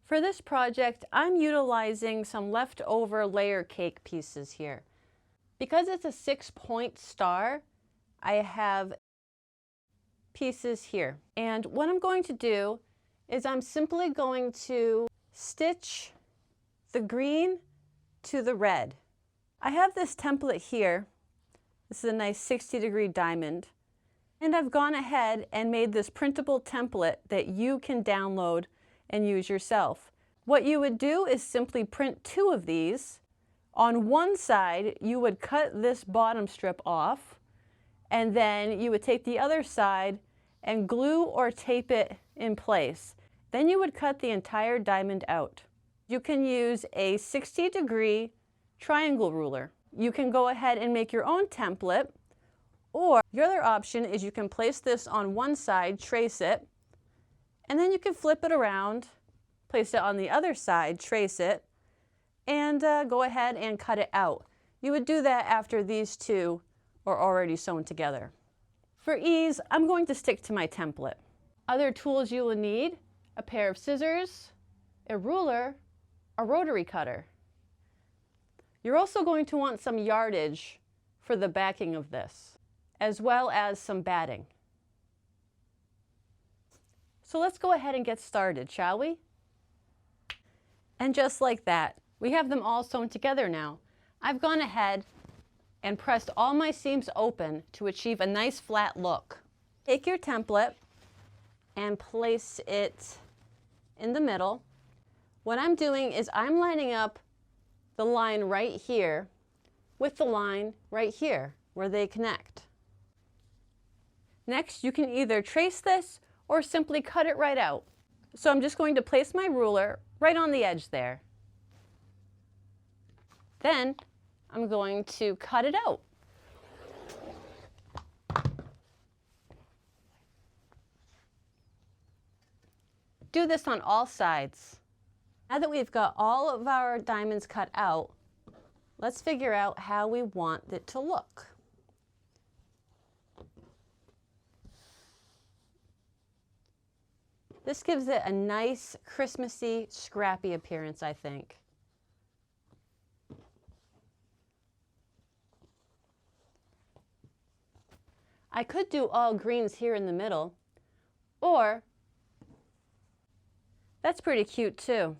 For this project, I'm utilizing some leftover layer cake pieces here. Because it's a 6-point star, I have pieces here. And what I'm going to do is I'm simply going to stitch the green to the red. I have this template here. This is a nice 60-degree diamond. And I've gone ahead and made this printable template that you can download and use yourself. What you would do is simply print 2 of these. On one side, you would cut this bottom strip off, and then you would take the other side and glue or tape it in place. Then you would cut the entire diamond out. You can use a 60-degree triangle ruler. You can go ahead and make your own template, or your other option is you can place this on one side, trace it, and then you can flip it around, place it on the other side, trace it, and go ahead and cut it out. You would do that after these 2 are already sewn together. For ease, I'm going to stick to my template. Other tools you will need: a pair of scissors, a ruler, a rotary cutter. You're also going to want some yardage for the backing of this, as well as some batting. So let's go ahead and get started, shall we? And just like that, we have them all sewn together now. I've gone ahead and pressed all my seams open to achieve a nice flat look. Take your template and place it in the middle. What I'm doing is I'm lining up the line right here with the line right here where they connect. Next, you can either trace this or simply cut it right out. So I'm just going to place my ruler right on the edge there. Then I'm going to cut it out. Do this on all sides. Now that we've got all of our diamonds cut out, let's figure out how we want it to look. This gives it a nice, Christmassy, scrappy appearance, I think. I could do all greens here in the middle, or that's pretty cute too.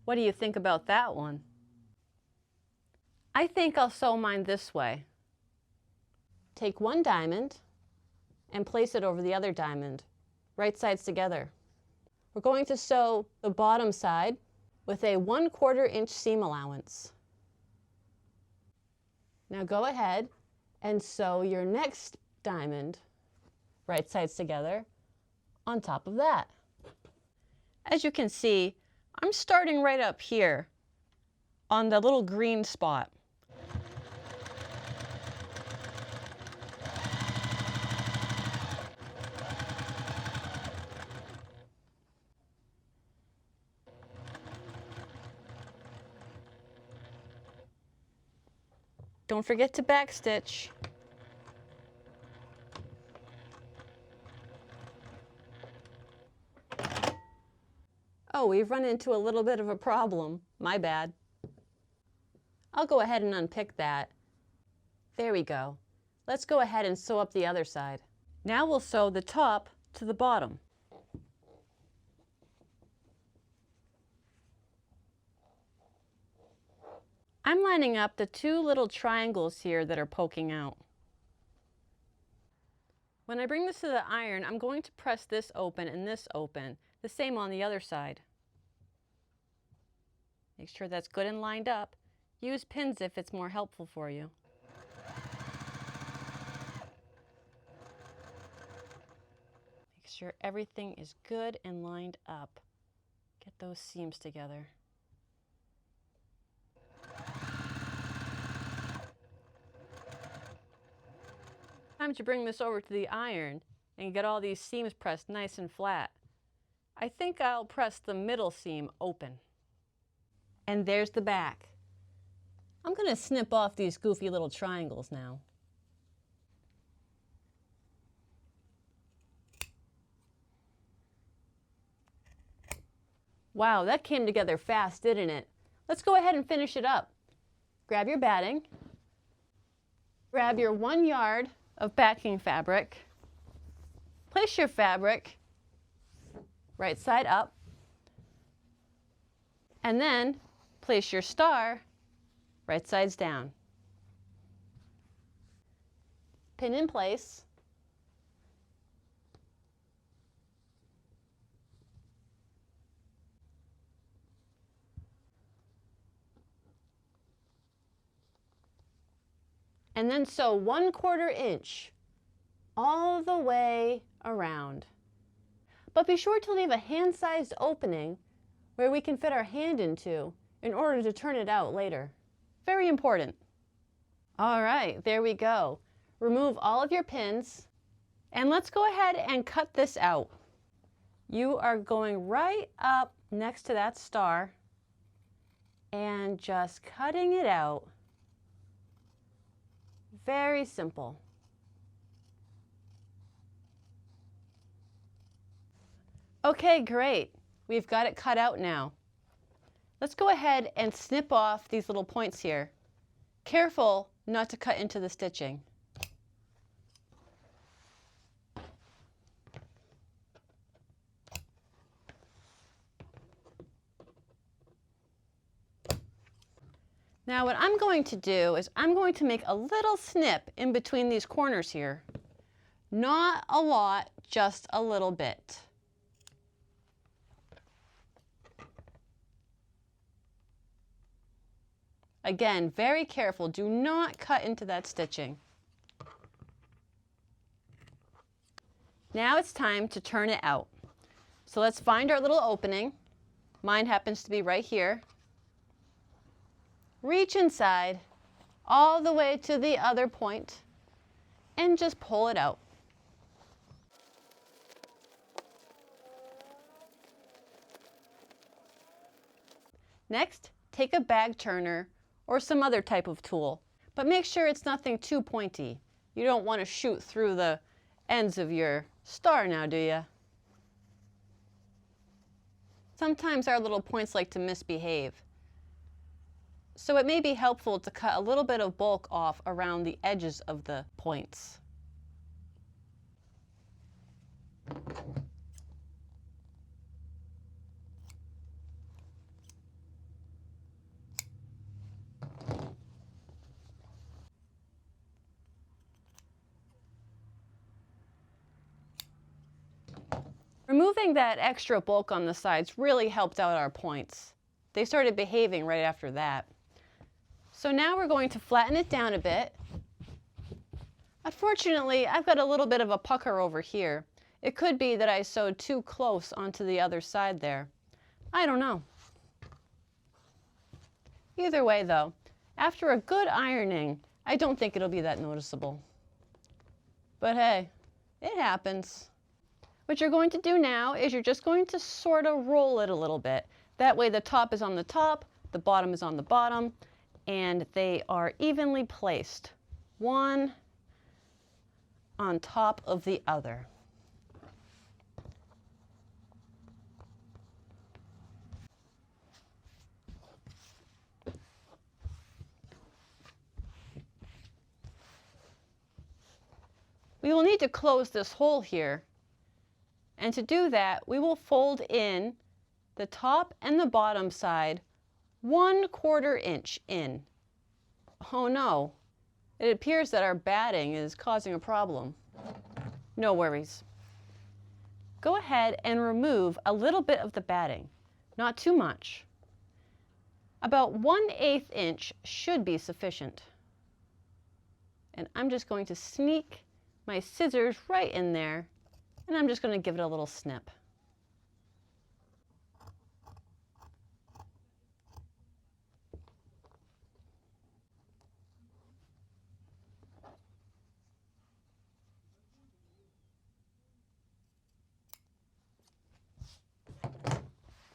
What do you think about that one? I think I'll sew mine this way. Take one diamond and place it over the other diamond, right sides together. We're going to sew the bottom side with a 1/4 inch seam allowance. Now go ahead and sew your next diamond, right sides together, on top of that. As you can see, I'm starting right up here on the little green spot. Don't forget to backstitch. Oh, we've run into a little bit of a problem. My bad. I'll go ahead and unpick that. There we go. Let's go ahead and sew up the other side. Now we'll sew the top to the bottom. I'm lining up the 2 little triangles here that are poking out. When I bring this to the iron, I'm going to press this open and this open, the same on the other side. Make sure that's good and lined up. Use pins if it's more helpful for you. Make sure everything is good and lined up. Get those seams together. Time to bring this over to the iron and get all these seams pressed nice and flat. I think I'll press the middle seam open. And there's the back. I'm going to snip off these goofy little triangles now. Wow, that came together fast, didn't it? Let's go ahead and finish it up. Grab your batting. Grab your 1 yard of backing fabric. Place your fabric right side up. And then place your star right sides down. Pin in place. And then sew 1/4 inch all the way around. But be sure to leave a hand-sized opening where we can fit our hand into in order to turn it out later. Very important. All right, there we go. Remove all of your pins and let's go ahead and cut this out. You are going right up next to that star and just cutting it out. Very simple. Okay, great. We've got it cut out now. Let's go ahead and snip off these little points here. Careful not to cut into the stitching. Now what I'm going to do is I'm going to make a little snip in between these corners here. Not a lot, just a little bit. Again, very careful. Do not cut into that stitching. Now it's time to turn it out. So let's find our little opening. Mine happens to be right here. Reach inside all the way to the other point and just pull it out. Next, take a bag turner or some other type of tool, but make sure it's nothing too pointy. You don't want to shoot through the ends of your star now, do you? Sometimes our little points like to misbehave. So it may be helpful to cut a little bit of bulk off around the edges of the points. Removing that extra bulk on the sides really helped out our points. They started behaving right after that. So now we're going to flatten it down a bit. Unfortunately, I've got a little bit of a pucker over here. It could be that I sewed too close onto the other side there. I don't know. Either way though, after a good ironing, I don't think it'll be that noticeable. But hey, it happens. What you're going to do now is you're just going to sort of roll it a little bit. That way the top is on the top, the bottom is on the bottom, and they are evenly placed, one on top of the other. We will need to close this hole here. And to do that, we will fold in the top and the bottom side 1/4 inch in. Oh no, it appears that our batting is causing a problem. No worries. Go ahead and remove a little bit of the batting, not too much. About 1/8 inch should be sufficient. And I'm just going to sneak my scissors right in there, and I'm just going to give it a little snip.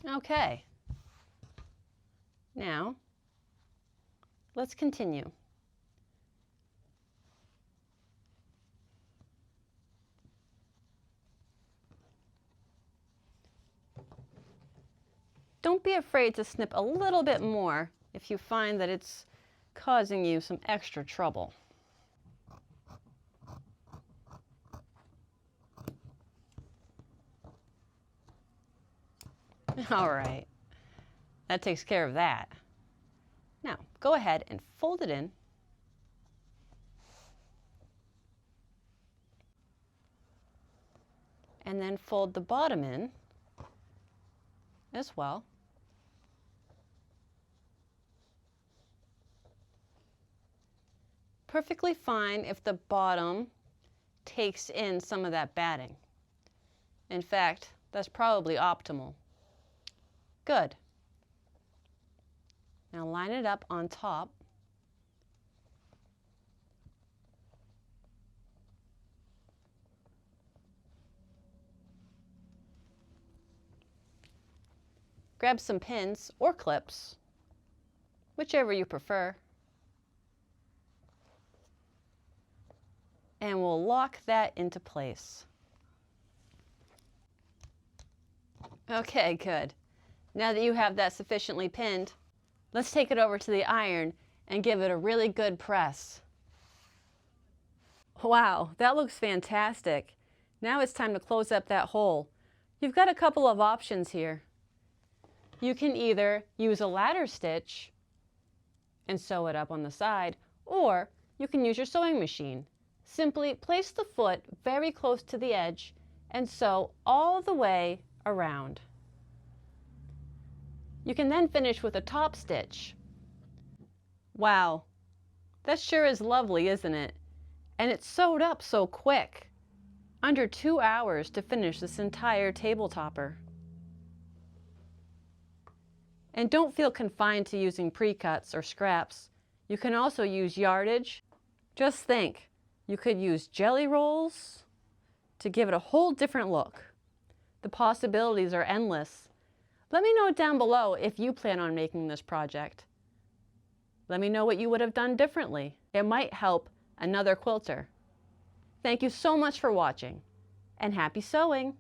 Okay. Now, let's continue. don't be afraid to snip a little bit more if you find that it's causing you some extra trouble. All right, that takes care of that. Now, go ahead and fold it in. And then fold the bottom in as well. Perfectly fine if the bottom takes in some of that batting. In fact, that's probably optimal. Good. Now line it up on top. Grab some pins or clips, whichever you prefer, and we'll lock that into place. Okay, good. Now that you have that sufficiently pinned, let's take it over to the iron and give it a really good press. Wow, that looks fantastic. Now it's time to close up that hole. You've got a couple of options here. You can either use a ladder stitch and sew it up on the side, or you can use your sewing machine. Simply place the foot very close to the edge and sew all the way around. You can then finish with a top stitch. Wow, that sure is lovely, isn't it? And it's sewed up so quick. Under 2 hours to finish this entire table topper. And don't feel confined to using precuts or scraps. You can also use yardage. Just think, you could use jelly rolls to give it a whole different look. The possibilities are endless. Let me know down below if you plan on making this project. Let me know what you would have done differently. It might help another quilter. Thank you so much for watching, and happy sewing!